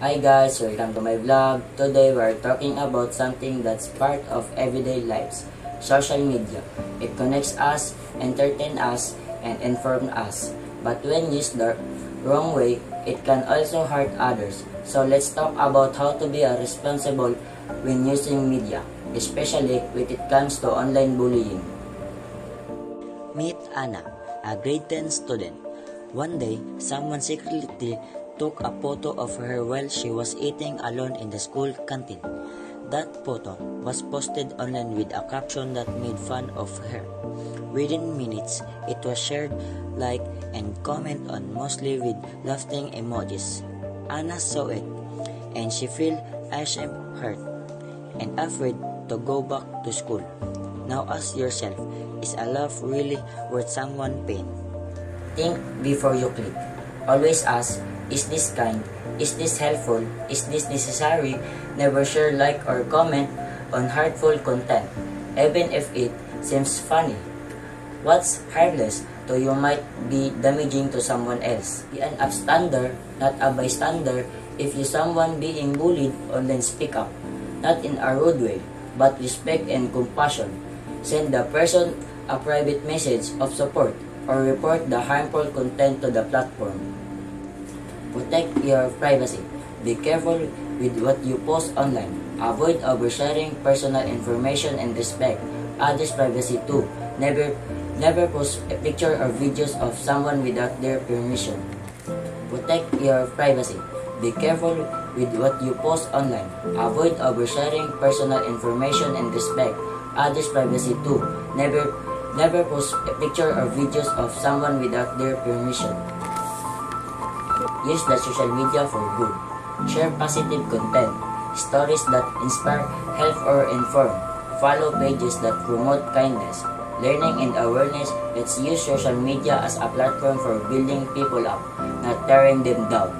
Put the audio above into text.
Hi guys, welcome to my vlog. Today we are talking about something that's part of everyday lives, social media. It connects us, entertains us, and informs us. But when used the wrong way, it can also hurt others. So let's talk about how to be responsible when using media, especially when it comes to online bullying. Meet Anna, a grade 10 student. One day, someone secretly took a photo of her while she was eating alone in the school canteen. That photo was posted online with a caption that made fun of her. Within minutes, it was shared, liked, and commented on, mostly with laughing emojis. Anna saw it, and she felt ashamed, hurt, and afraid to go back to school. Now ask yourself, is a laugh really worth someone's pain? Think before you click. Always ask, is this kind? Is this helpful? Is this necessary? Never share, like, or comment on hurtful content, even if it seems funny. What's harmless to you might be damaging to someone else. Be an upstander, not a bystander. If you someone being bullied, online, speak up. Not in a rude way, but respect and compassion. Send the person a private message of support or report the harmful content to the platform. Protect your privacy. Be careful with what you post online. Avoid oversharing personal information and respect others' privacy too. Never post a picture or videos of someone without their permission. Protect your privacy. Be careful with what you post online. Avoid oversharing personal information and respect others' privacy too. Never post a picture or videos of someone without their permission. Use the social media for good. Share positive content, stories that inspire, help, or inform. Follow pages that promote kindness, learning, and awareness. Let's use social media as a platform for building people up, not tearing them down.